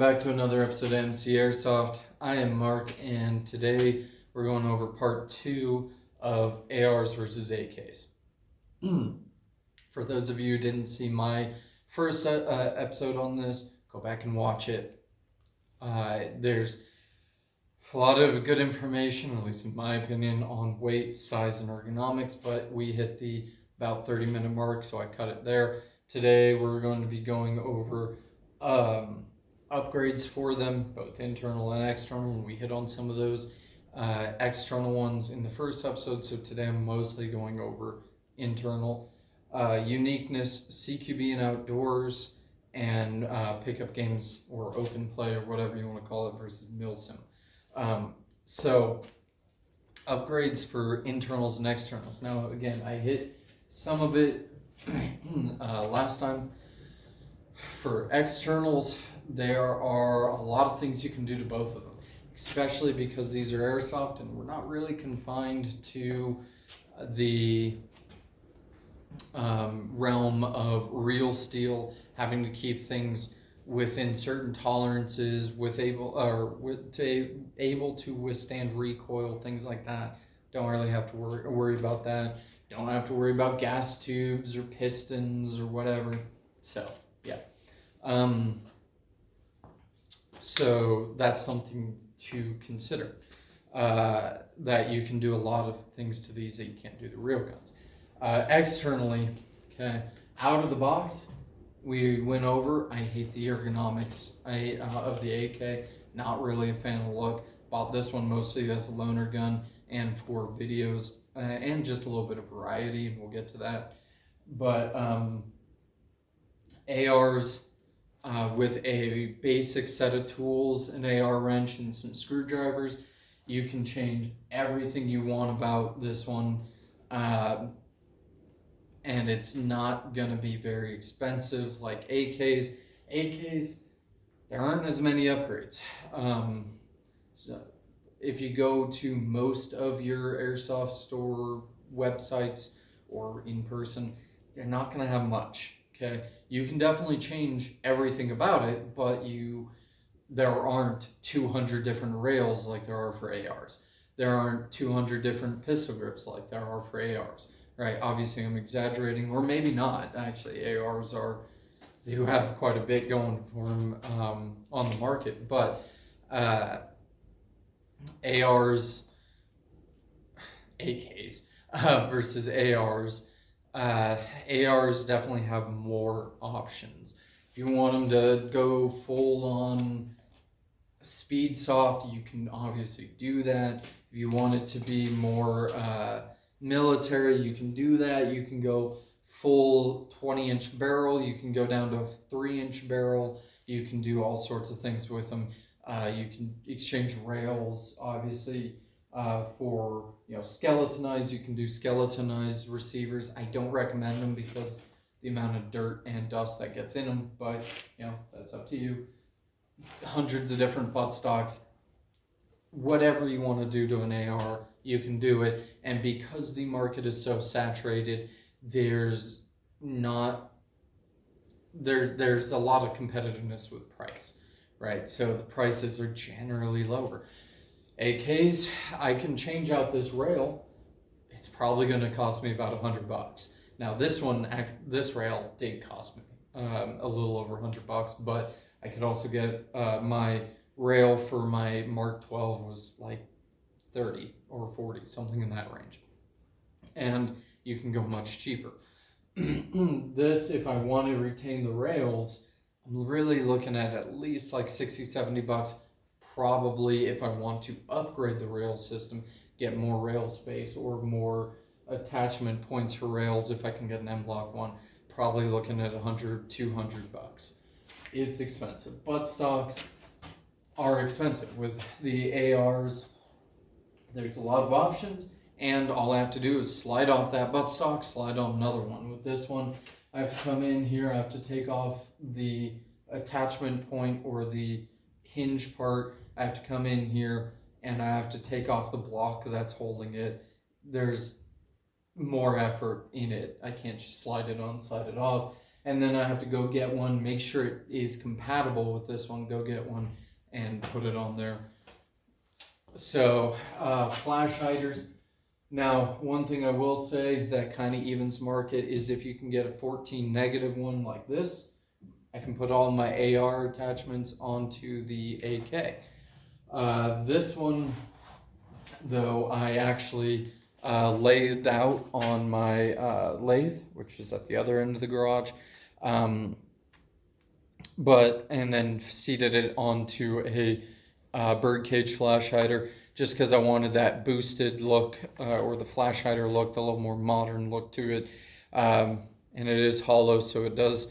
back to another episode of MC Airsoft. I am Mark, and today we're going over part 2 of ARs versus AKs. For those of you who didn't see my first episode on this, go back and watch it. There's a lot of good information, at least in my opinion, on weight, size, and ergonomics, but we hit the about 30-minute mark, so I cut it there. Today we're going to be going over upgrades for them, both internal and external, and we hit on some of those external ones in the first episode, so today I'm mostly going over internal. Uniqueness, CQB and outdoors, and pickup games or open play or whatever you want to call it versus milsim. So upgrades for internals and externals. Now again, I hit some of it last time. For externals, there are a lot of things you can do to both of them, especially because these are airsoft and we're not really confined to the realm of real steel, having to keep things within certain tolerances, able to withstand recoil, things like that. Don't really have to worry about that. Don't have to worry about gas tubes or pistons or whatever. So yeah, so that's something to consider. That you can do a lot of things to these that you can't do the real guns. Externally, okay, out of the box, we went over. I hate the ergonomics of the AK. Not really a fan of the look. Bought this one mostly as a loaner gun and for videos and just a little bit of variety, and we'll get to that. But ARs with a basic set of tools, an AR wrench and some screwdrivers, you can change everything you want about this one. And it's not going to be very expensive like AKs. AKs, there aren't as many upgrades. So if you go to most of your airsoft store websites or in person, they're not going to have much. Okay, you can definitely change everything about it, but there aren't 200 different rails like there are for ARs. There aren't 200 different pistol grips like there are for ARs. Right, obviously I'm exaggerating, or maybe not. Actually, ARs do have quite a bit going for them on the market, but ARs, AKs versus ARs, ARs definitely have more options. If you want them to go full on speed soft, you can obviously do that. If you want it to be more military, you can do that. You can go full 20-inch barrel. You can go down to a 3-inch barrel. You can do all sorts of things with them. You can exchange rails, obviously, for skeletonized. You can do skeletonized receivers. I don't recommend them because the amount of dirt and dust that gets in them, but that's up to you. Hundreds of different butt stocks. Whatever you want to do to an AR, you can do it. And because the market is so saturated, there's a lot of competitiveness with price, right? So the prices are generally lower. AKs, I can change out this rail. It's probably going to cost me about $100. Now this rail did cost me a little over $100, but I could also get my rail for my Mark 12 was like 30 or 40, something in that range. And you can go much cheaper. This, if I want to retain the rails, I'm really looking at least like $60-$70. Probably if I want to upgrade the rail system, get more rail space or more attachment points for rails, if I can get an M-Block one, probably looking at $100-$200. It's expensive. Butt stocks are expensive. With the ARs, there's a lot of options, and all I have to do is slide off that butt stock, slide on another one. With this one, I have to come in here, I have to take off the attachment point or the hinge part. I have to come in here and I have to take off the block that's holding it. There's more effort in it. I can't just slide it on, slide it off. and then I have to go get one, make sure it is compatible with this one, go get one, and put it on there. So, flash hiders. Now, one thing I will say that kind of evens market is if you can get a 14 negative one like this, I can put all my AR attachments onto the AK. This one, though, I actually laid out on my lathe, which is at the other end of the garage, and then seated it onto a birdcage flash hider, just because I wanted that boosted look, or the flash hider look, the little more modern look to it. And it is hollow, so it does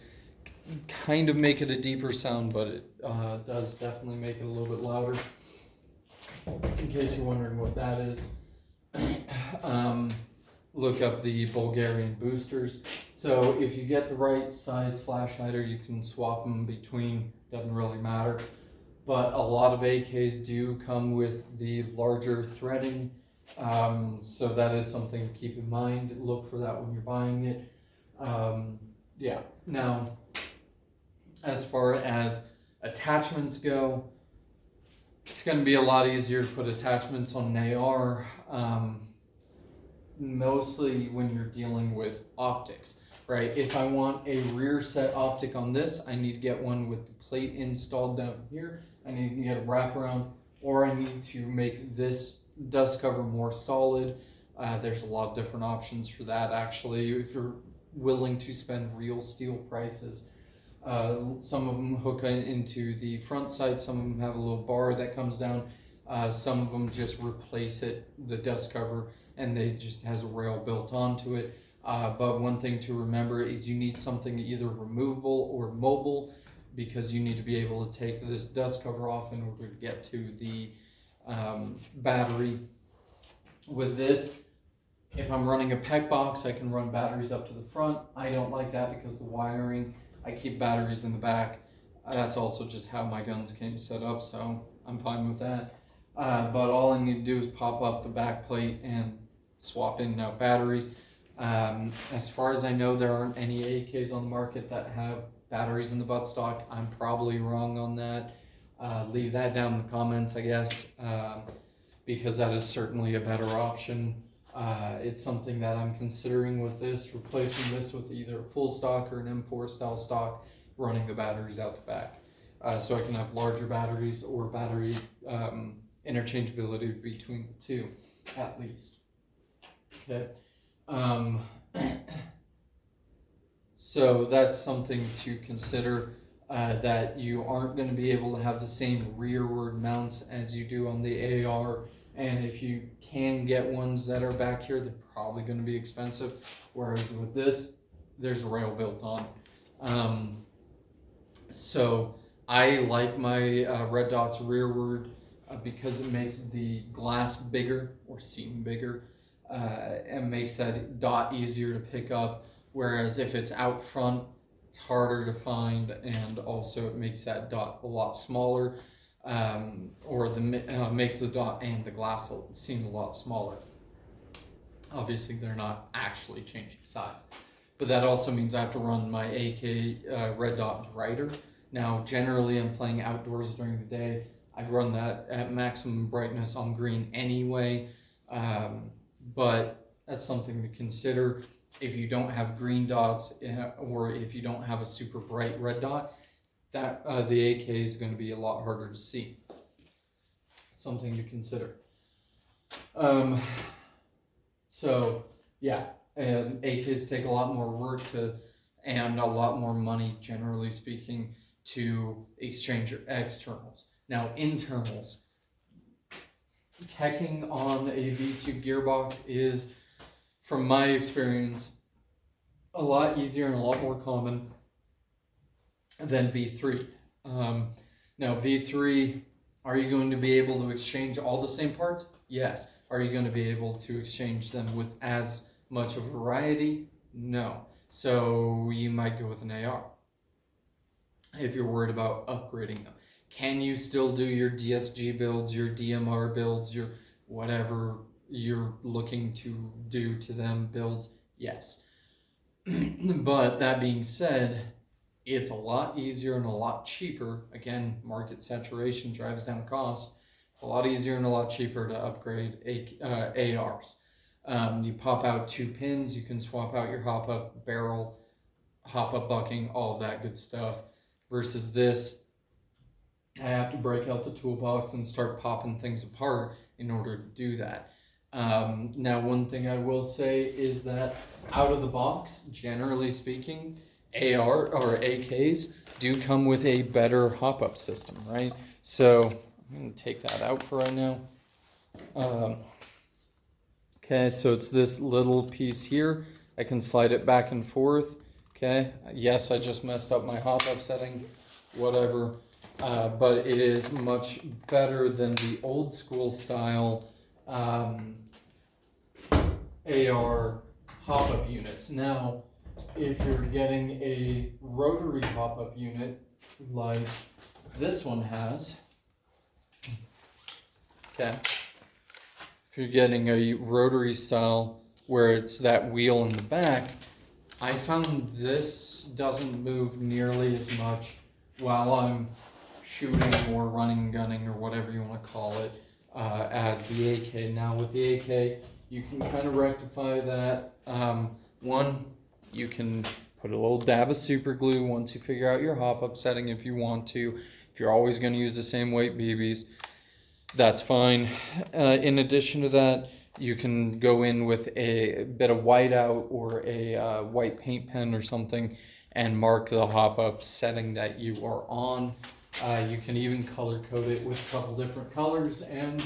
kind of make it a deeper sound, but it does definitely make it a little bit louder. In case you're wondering what that is, look up the Bulgarian boosters. So if you get the right size flash hider, you can swap them between, doesn't really matter. But a lot of AKs do come with the larger threading, so that is something to keep in mind. Look for that when you're buying it. Yeah. Now, as far as attachments go, it's going to be a lot easier to put attachments on an AR, mostly when you're dealing with optics, right? If I want a rear set optic on this, I need to get one with the plate installed down here. I need to get a wraparound, or I need to make this dust cover more solid. There's a lot of different options for that, actually, if you're willing to spend real steel prices. Some of them hook into the front sight, some of them have a little bar that comes down, some of them just replace it, the dust cover, and they just has a rail built onto it. But one thing to remember is you need something either removable or mobile, because you need to be able to take this dust cover off in order to get to the battery. With this, if I'm running a PEC box, I can run batteries up to the front. I don't like that because the wiring, I keep batteries in the back. That's also just how my guns came set up, so I'm fine with that. But all I need to do is pop off the back plate and swap in and out batteries. As far as I know, there aren't any AKs on the market that have batteries in the buttstock. I'm probably wrong on that. Leave that down in the comments, I guess, because that is certainly a better option. It's something that I'm considering with this, replacing this with either a full stock or an M4 style stock, running the batteries out the back. So I can have larger batteries or battery interchangeability between the two, at least. Okay. So that's something to consider, that you aren't going to be able to have the same rearward mounts as you do on the AR, and if you can get ones that are back here, they're probably going to be expensive, whereas with this, there's a rail built on. So I like my red dots rearward because it makes the glass bigger, or seam bigger, and makes that dot easier to pick up. Whereas if it's out front, it's harder to find, and also it makes that dot a lot smaller, or makes the dot and the glass seem a lot smaller. Obviously, they're not actually changing size, but that also means I have to run my AK red dot brighter. Now, generally, I'm playing outdoors during the day. I run that at maximum brightness on green anyway, but that's something to consider. If you don't have green dots, or if you don't have a super bright red dot, that the AK is going to be a lot harder to see. Something to consider. So yeah, and AKs take a lot more work and a lot more money, generally speaking, to exchange your externals. Now, internals, teching on a V2 gearbox is, from my experience, a lot easier and a lot more common than V3. Now, V3, are you going to be able to exchange all the same parts? Yes. Are you going to be able to exchange them with as much of a variety? No. So you might go with an AR if you're worried about upgrading them. Can you still do your DSG builds, your DMR builds, your whatever you're looking to do to them builds? Yes. But that being said, it's a lot easier and a lot cheaper. Again, market saturation drives down costs. A lot easier and a lot cheaper to upgrade ARs. You pop out 2 pins, you can swap out your hop up barrel, hop up bucking, all that good stuff. Versus this, I have to break out the toolbox and start popping things apart in order to do that. Now, one thing I will say is that out of the box, generally speaking, AR or AKs do come with a better hop up system, right? So I'm going to take that out for right now. Okay, so it's this little piece here. I can slide it back and forth. Okay, yes, I just messed up my hop up setting, whatever. But it is much better than the old school style AR hop up units. Now, if you're getting a rotary hop up unit like this one has, okay, if you're getting a rotary style where it's that wheel in the back, I found this doesn't move nearly as much while I'm shooting or running, gunning, or whatever you want to call it, as the AK. Now with the AK, you can kind of rectify that. One, you can put a little dab of super glue once you figure out your hop up setting if you want to. If you're always going to use the same weight BBs, that's fine. In addition to that, you can go in with a bit of whiteout or a white paint pen or something and mark the hop up setting that you are on. You can even color code it with a couple different colors and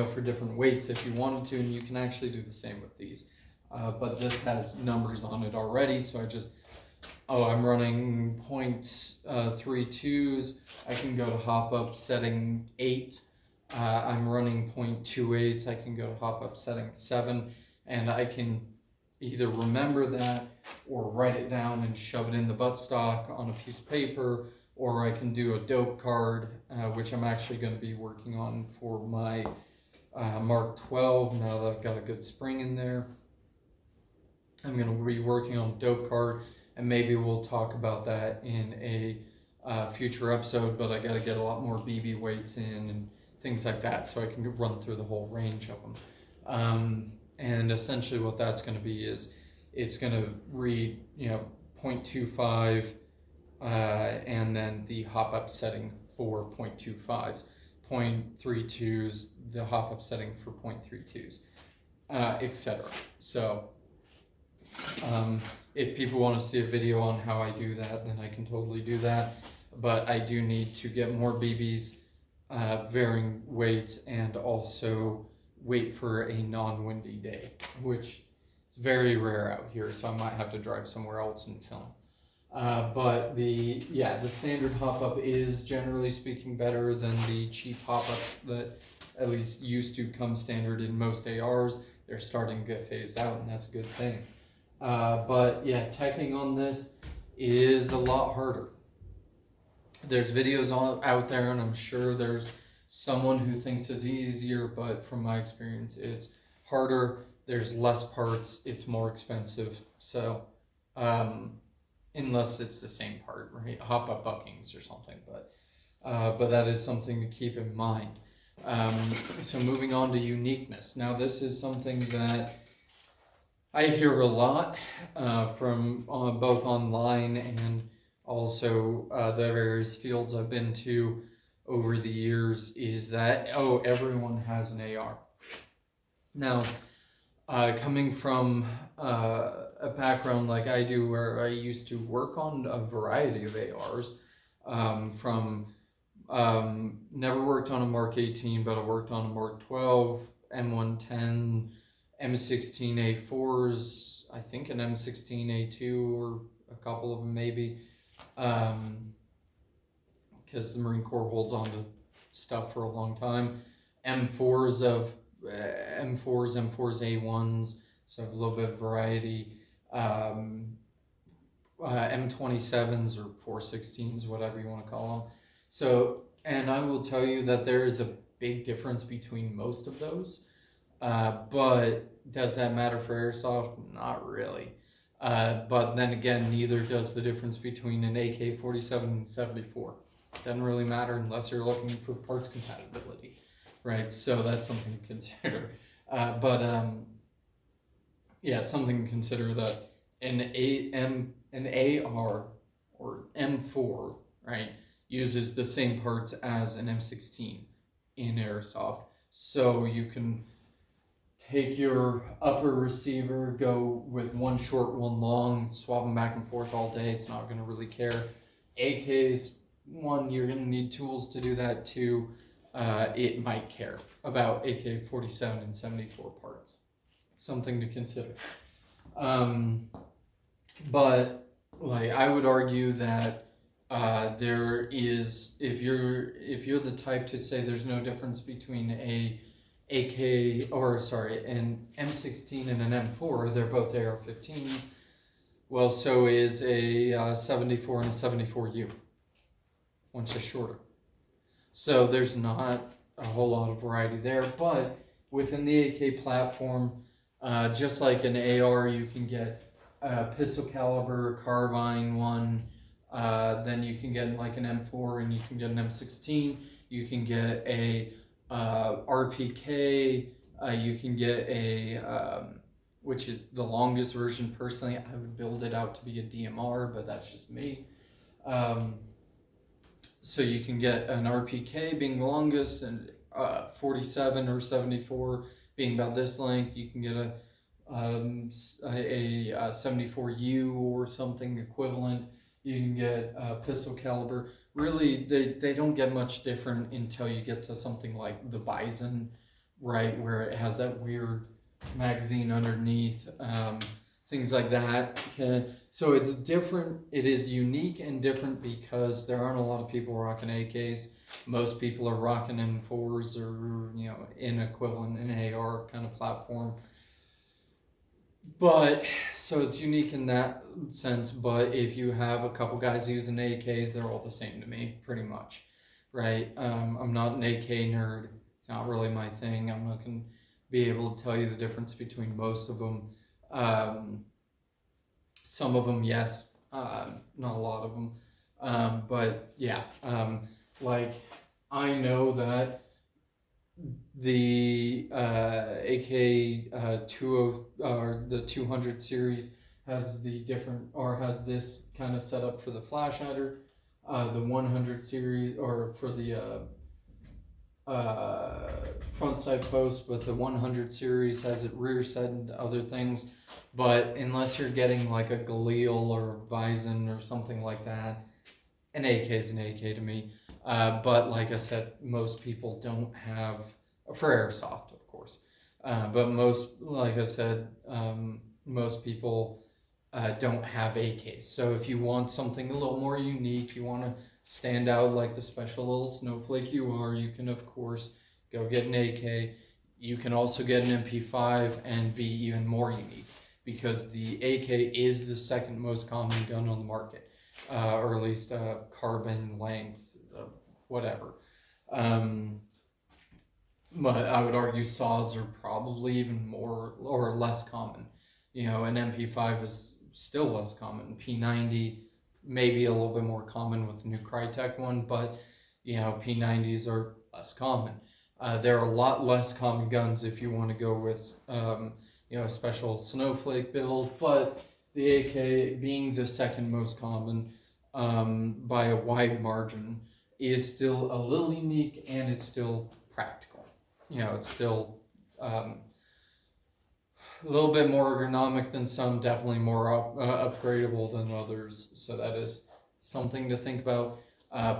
for different weights if you wanted to, and you can actually do the same with these. But this has numbers on it already, so I'm running 0.32s. I can go to hop up setting 8. I'm running 0.28s. I can go to hop up setting 7, and I can either remember that or write it down and shove it in the buttstock on a piece of paper, or I can do a dope card, which I'm actually going to be working on for my Mark 12 now that I've got a good spring in there. I'm going to be working on a dope card, and maybe we'll talk about that in a future episode, but I got to get a lot more BB weights in and things like that so I can run through the whole range of them. And essentially what that's going to be is it's going to read 0.25 and then the hop up setting for 0.25s, 0.32s, the hop up setting for 0.32s, etc. So if people want to see a video on how I do that, then I can totally do that. But I do need to get more BBs, varying weights, and also wait for a non-windy day, which is very rare out here, so I might have to drive somewhere else and film. But the standard hop-up is generally speaking better than the cheap hop-ups that at least used to come standard in most ARs. They're starting to get phased out, and that's a good thing. But yeah, teching on this is a lot harder. There's videos out there, and I'm sure there's someone who thinks it's easier, but from my experience, it's harder. There's less parts, it's more expensive. So, unless it's the same part, right? Hop up buckings or something, but that is something to keep in mind. So moving on to uniqueness. Now this is something that I hear a lot from both online and also the various fields I've been to over the years, is that, everyone has an AR. Now, coming from a background like I do, where I used to work on a variety of ARs, never worked on a Mark 18, but I worked on a Mark 12, M110, M16A4s, I think an M16A2 or a couple of them maybe, because the Marine Corps holds on to stuff for a long time. M4s, M4s, so a little bit of variety. M27s or 416s, whatever you want to call them. So, and I will tell you that there is a big difference between most of those. But does that matter for airsoft? Not really. But then again, neither does the difference between an AK-47 and 74. Doesn't really matter unless you're looking for parts compatibility, right? So that's something to consider. But yeah, it's something to consider that an AR or M4, right, uses the same parts as an M16 in airsoft. So you can take your upper receiver, go with one short, one long, swap them back and forth all day. It's not going to really care. AKs, one, you're going to need tools to do that. Two, it might care about AK-47 and 74 parts. Something to consider. But like I would argue that there is, if you're the type to say there's no difference between an M16 and an M4, they're both AR-15s. Well, so is a 74 and a 74U. One's just shorter. So there's not a whole lot of variety there, but within the AK platform, just like an AR, you can get a pistol caliber, carbine one, then you can get like an M4 and you can get an M16, you can get a RPK, you can get a, which is the longest version. Personally, I would build it out to be a DMR, but that's just me. So you can get an RPK being the longest, and 47 or 74 being about this length. You can get a 74U or something equivalent. You can get a pistol caliber. Really, they don't get much different until you get to something like the Bison, right, where it has that weird magazine underneath, things like that. Okay. So it's different. It is unique and different because there aren't a lot of people rocking AKs. Most people are rocking M4s or, you know, in equivalent in AR kind of platform. But so it's unique in that sense. But if you have a couple guys using AKs, they're all the same to me, pretty much, right? I'm not an AK nerd. It's not really my thing. I'm not gonna be able to tell you the difference between most of them. Some of them, yes, not a lot of them. But yeah, like I know that the AK 20 or the 200 series has the different, or has this kind of set up for the flash hider. The 100 series, or for the front side post, but the 100 series has it rear set and other things. But unless you're getting like a Galil or Bison or something like that, an AK is an AK to me. But like I said, most people don't have, for airsoft, of course. But most, like I said, most people don't have AKs. So if you want something a little more unique, you want to stand out like the special little snowflake you are, you can of course go get an AK. You can also get an MP5 and be even more unique, because the AK is the second most common gun on the market, or at least carbon length, whatever. But I would argue saws are probably even more or less common. You know, an MP5 is still less common. P90 maybe a little bit more common with the new Crytek one, but you know, P90s are less common. There are a lot less common guns if you want to go with you know, a special snowflake build, but the AK being the second most common by a wide margin is still a little unique, and it's still practical. You know, it's still a little bit more ergonomic than some, definitely more upgradable than others. So that is something to think about.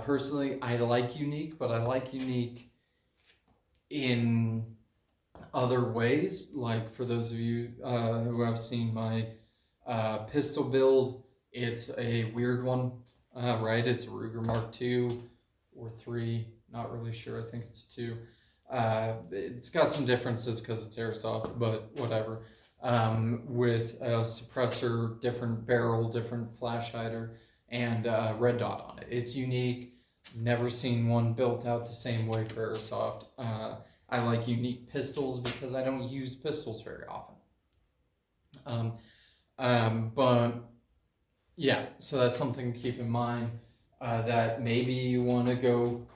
Personally, I like unique, but I like unique in other ways. Like for those of you who have seen my pistol build, it's a weird one, right? It's a Ruger Mark II or 3, not really sure. I think it's 2. It's got some differences because it's airsoft, but whatever. With a suppressor, different barrel, different flash hider, and red dot on it. It's unique. Never seen one built out the same way for airsoft. I like unique pistols because I don't use pistols very often. But yeah, so that's something to keep in mind, that maybe you want to go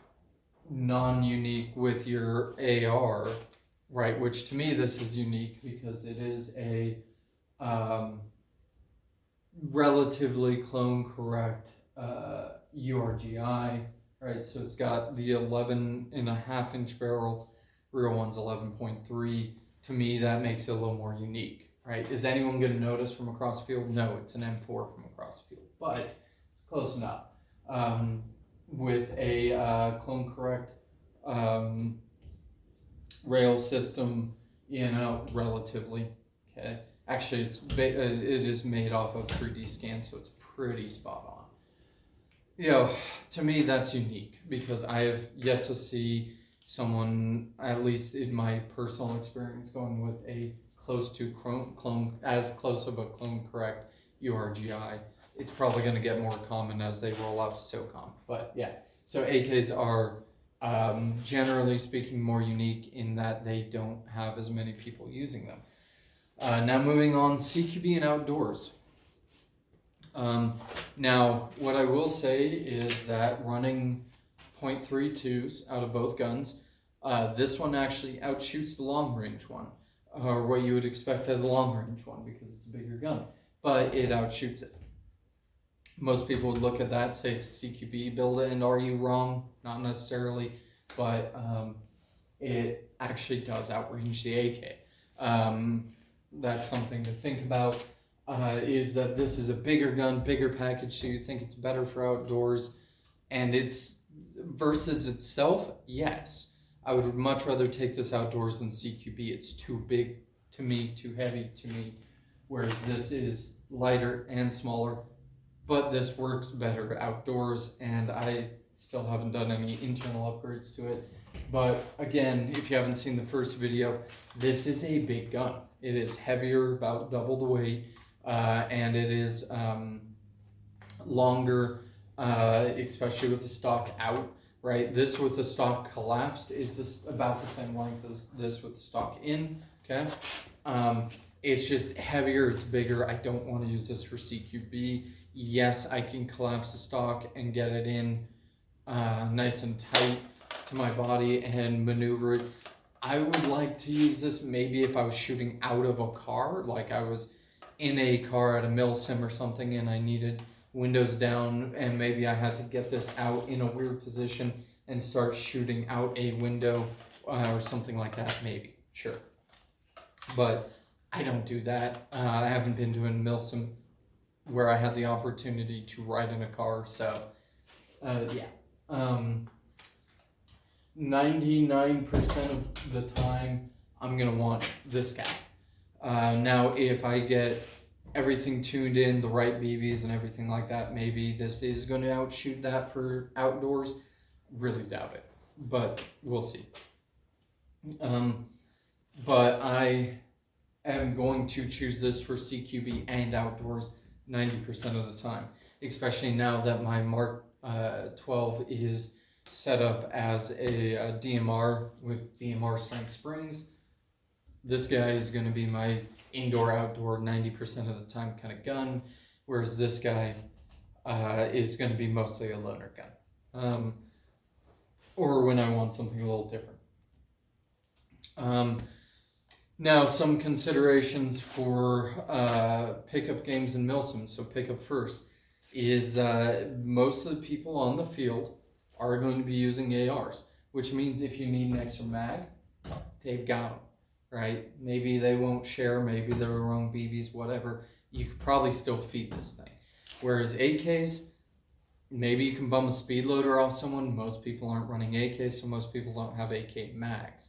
non-unique with your AR, right? Which to me, this is unique because it is a relatively clone correct URGI, right? So it's got the 11.5-inch barrel, real one's 11.3. To me, that makes it a little more unique, right? Is anyone going to notice from across the field? No, it's an M4 from across the field, but it's close enough. With a clone correct rail system, relatively, okay. Actually, it is made off of 3D scan, so it's pretty spot on. To me, that's unique because I have yet to see someone, at least in my personal experience, going with a close to clone, as close of a clone correct URGI. It's probably going to get more common as they roll out to SOCOM. But yeah, so AKs are generally speaking more unique in that they don't have as many people using them. Now moving on, CQB and outdoors. Now, what I will say is that running .32s out of both guns, this one actually outshoots the long range one, or what you would expect out of the long range one because it's a bigger gun, but it outshoots it. Most people would look at that, say it's CQB, build it, and are you wrong? Not necessarily, but it actually does outrange the AK. That's something to think about, is that this is a bigger gun, bigger package, so you think it's better for outdoors, and it's versus itself, yes. I would much rather take this outdoors than CQB. It's too big to me, too heavy to me, whereas this is lighter and smaller, but this works better outdoors, and I still haven't done any internal upgrades to it. But again, if you haven't seen the first video, this is a big gun. It is heavier, about double the weight, and it is longer, especially with the stock out, right? This with the stock collapsed is this about the same length as this with the stock in, okay? It's just heavier, it's bigger. I don't want to use this for CQB. Yes, I can collapse the stock and get it in nice and tight to my body and maneuver it. I would like to use this maybe if I was shooting out of a car, like I was in a car at a milsim or something and I needed windows down and maybe I had to get this out in a weird position and start shooting out a window or something like that, maybe, sure. But I don't do that. I haven't been to a milsim where I had the opportunity to ride in a car, so yeah. 99% of the time, I'm gonna want this guy. Now, if I get everything tuned in, the right BBs and everything like that, maybe this is gonna outshoot that for outdoors. Really doubt it, but we'll see. But I am going to choose this for CQB and outdoors 90% of the time, especially now that my Mark 12 is set up as a DMR with DMR strength springs. This guy is going to be my indoor outdoor 90% of the time kind of gun, whereas this guy is going to be mostly a loner gun, or when I want something a little different. Now, some considerations for pickup games and milsims. So pickup first is most of the people on the field are going to be using ARs, which means if you need an extra mag, they've got them, right? Maybe they won't share, maybe they're the wrong BBs, whatever. You could probably still feed this thing. Whereas AKs, maybe you can bum a speed loader off someone. Most people aren't running AKs, so most people don't have AK mags.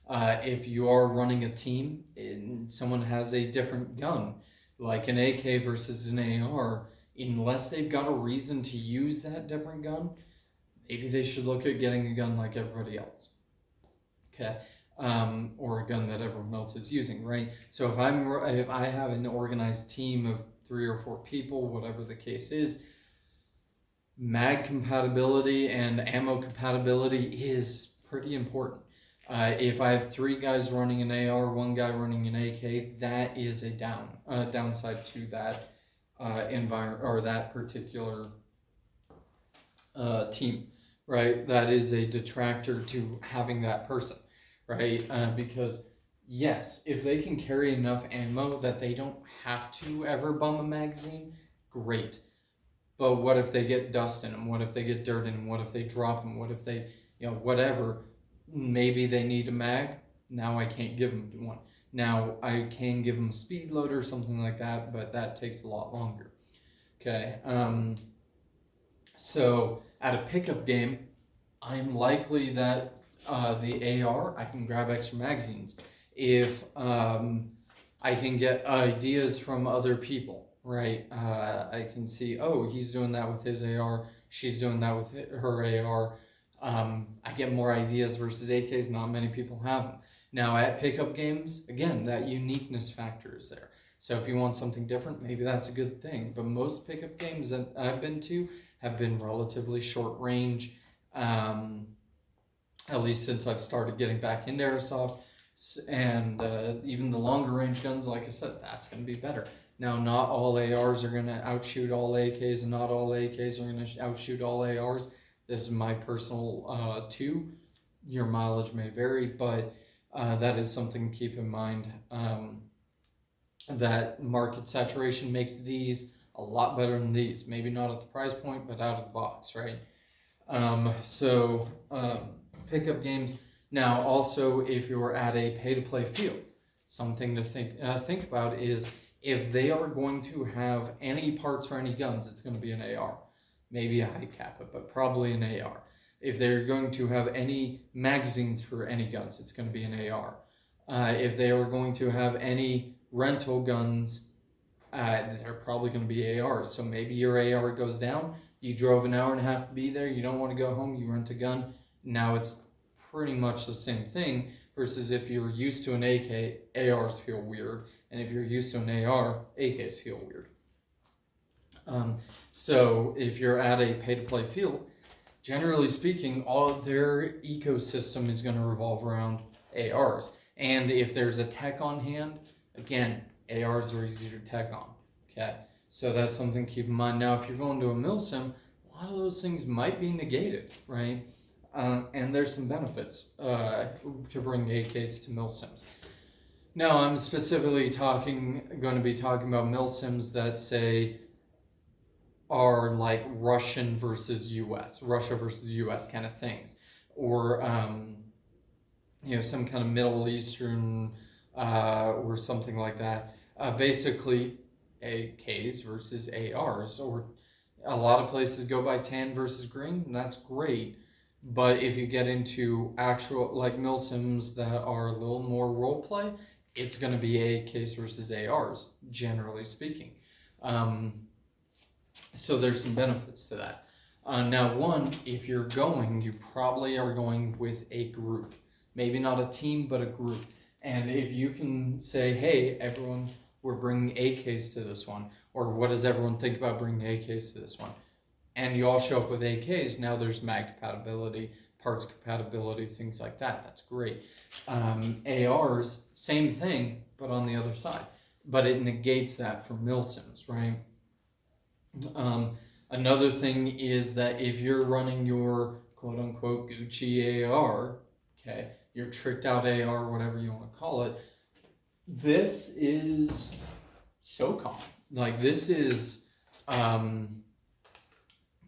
If you are running a team and someone has a different gun, like an AK versus an AR, unless they've got a reason to use that different gun, maybe they should look at getting a gun like everybody else, okay? Or a gun that everyone else is using, right? So if I have an organized team of 3 or 4 people, whatever the case is, mag compatibility and ammo compatibility is pretty important. If I have 3 guys running an AR, 1 guy running an AK, that is a downside to that environment or that particular team, right? That is a detractor to having that person, right? Because yes, if they can carry enough ammo that they don't have to ever bum a magazine, great. But what if they get dust in them? What if they get dirt in them? What if they drop them? What if they, whatever? Maybe they need a mag. Now I can't give them one. Now I can give them a speed loader or something like that, but that takes a lot longer. Okay. So at a pickup game, I'm likely that the AR, I can grab extra magazines. If I can get ideas from other people, right? I can see, oh, he's doing that with his AR, she's doing that with her AR. I get more ideas versus AKs. Not many people have them. Now at pickup games, again, that uniqueness factor is there. So if you want something different, maybe that's a good thing. But most pickup games that I've been to have been relatively short range, at least since I've started getting back into Airsoft. And even the longer range guns, like I said, that's going to be better. Now, not all ARs are going to outshoot all AKs, and not all AKs are going to outshoot all ARs. This is my personal 2. Your mileage may vary, but that is something to keep in mind. That market saturation makes these a lot better than these. Maybe not at the price point, but out of the box, right? Pickup games. Now, also, if you're at a pay-to-play field, something to think about is if they are going to have any parts or any guns, it's going to be an AR. Maybe a high kappa, but probably an AR. If they're going to have any magazines for any guns, it's going to be an AR. If they are going to have any rental guns, they're probably going to be ARs. So maybe your AR goes down, you drove an hour and a half to be there, you don't want to go home, you rent a gun. Now it's pretty much the same thing, versus if you're used to an AK, ARs feel weird. And if you're used to an AR, AKs feel weird. So if you're at a pay-to-play field, generally speaking, all of their ecosystem is going to revolve around ARs. And if there's a tech on hand, again, ARs are easy to tech on. Okay, so that's something to keep in mind. Now, if you're going to a milsim, a lot of those things might be negated, right? And there's some benefits to bring AKs to milsims. Now, I'm specifically going to be talking about milsims that say are like Russia versus US kind of things, or some kind of Middle Eastern or something like that. Basically, AKs versus ARs, or a lot of places go by tan versus green, and that's great. But if you get into actual like milsims that are a little more role play, it's going to be AKs versus ARs, generally speaking. So there's some benefits to that. Now, one, if you're going, you probably are going with a group. Maybe not a team, but a group. And if you can say, hey, everyone, we're bringing AKs to this one, or what does everyone think about bringing AKs to this one? And you all show up with AKs, now there's mag compatibility, parts compatibility, things like that. That's great. ARs, same thing, but on the other side. But it negates that for milsims, right? Another thing is that if you're running your quote-unquote Gucci AR, okay, your tricked out AR, whatever you want to call it, this is SOCOM. Like, this is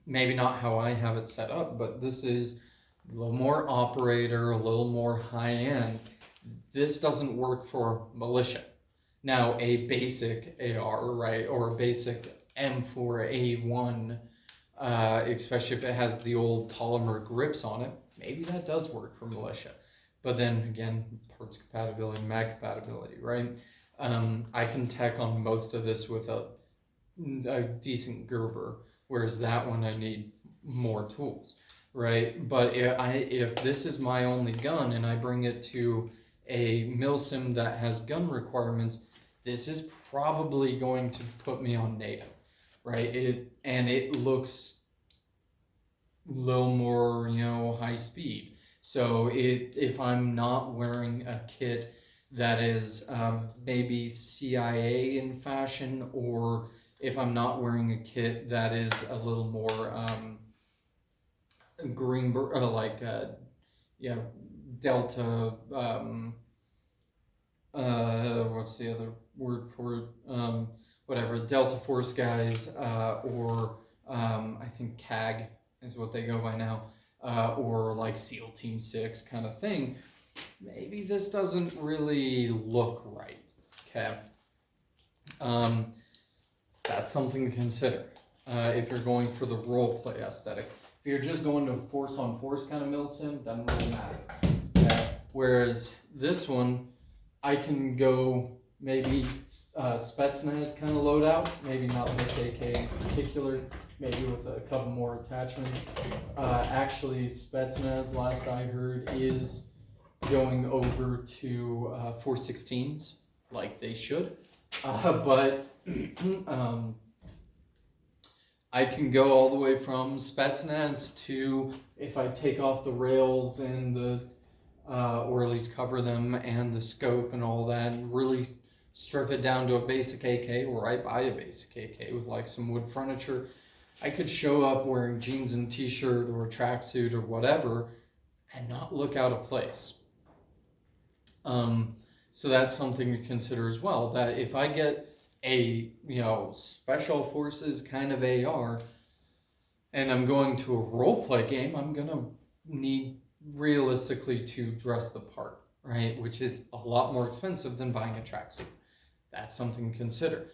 maybe not how I have it set up, but this is a little more operator, a little more high-end. This doesn't work for militia. Now, a basic AR, right, or a basic M4A1, especially if it has the old polymer grips on it, maybe that does work for militia. But then again, parts compatibility, mag compatibility, right? I can tech on most of this with a decent Gerber, whereas that one I need more tools, right? But if this is my only gun and I bring it to a milsim that has gun requirements, this is probably going to put me on NATO, right? It looks a little more, high speed. So if I'm not wearing a kit that is maybe CIA in fashion, or if I'm not wearing a kit that is a little more yeah, Delta, what's the other word for it? Whatever, Delta Force guys, or I think CAG is what they go by now, or like SEAL Team 6 kind of thing, maybe this doesn't really look right, okay? That's something to consider if you're going for the role play aesthetic. If you're just going to force on force kind of milsim, doesn't really matter. Okay? Whereas this one, I can go maybe Spetsnaz kind of loadout, maybe not this AK in particular, maybe with a couple more attachments. Actually, Spetsnaz, last I heard, is going over to 416s, like they should. But I can go all the way from Spetsnaz to, if I take off the rails and the, or at least cover them and the scope and all that, and really strip it down to a basic AK, or I buy a basic AK with like some wood furniture. I could show up wearing jeans and t-shirt or a tracksuit or whatever and not look out of place. So that's something to consider as well, that if I get a, special forces kind of AR and I'm going to a role play game, I'm gonna need realistically to dress the part, right? Which is a lot more expensive than buying a tracksuit. That's something to consider.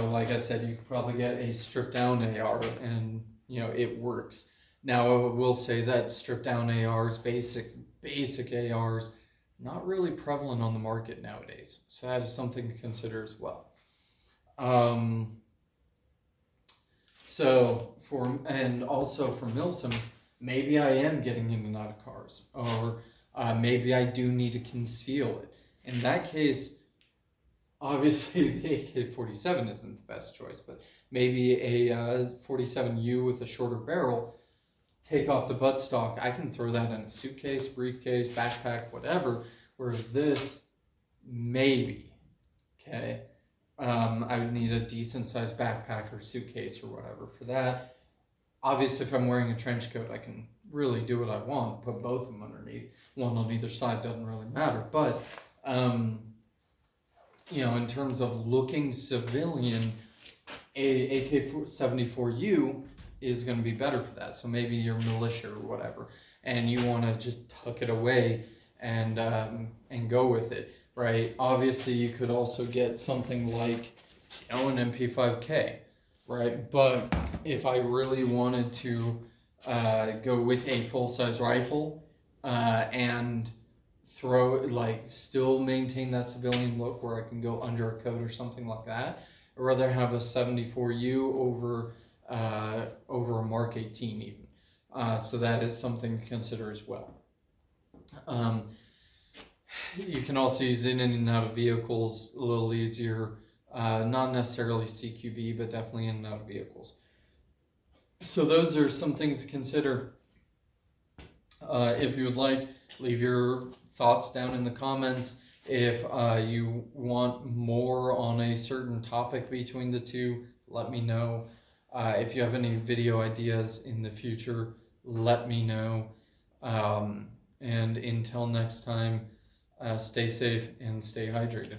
Like I said, you could probably get a stripped down AR and it works. Now I will say that stripped down ARs, basic ARs, not really prevalent on the market nowadays. So that is something to consider as well. And also for milsims, maybe I am getting in and out of cars, or maybe I do need to conceal it. In that case, obviously the AK-47 isn't the best choice, but maybe a 47U with a shorter barrel, take off the buttstock, I can throw that in a suitcase, briefcase, backpack, whatever, whereas this, maybe, okay? I would need a decent sized backpack or suitcase or whatever for that. Obviously, if I'm wearing a trench coat, I can really do what I want, put both of them underneath. One on either side doesn't really matter. But, in terms of looking civilian, a AK-74U is going to be better for that. So maybe you're militia or whatever, and you want to just tuck it away and go with it. Right. Obviously, you could also get something like, an MP5K, right? But if I really wanted to go with a full-size rifle and still maintain that civilian look where I can go under a coat or something like that, I'd rather have a 74U over a Mark 18 even. So that is something to consider as well. You can also use it in and out of vehicles a little easier. Not necessarily CQB, but definitely in and out of vehicles. So those are some things to consider. If you would like, leave your thoughts down in the comments. If you want more on a certain topic between the two, let me know. If you have any video ideas in the future, let me know. And until next time, stay safe and stay hydrated.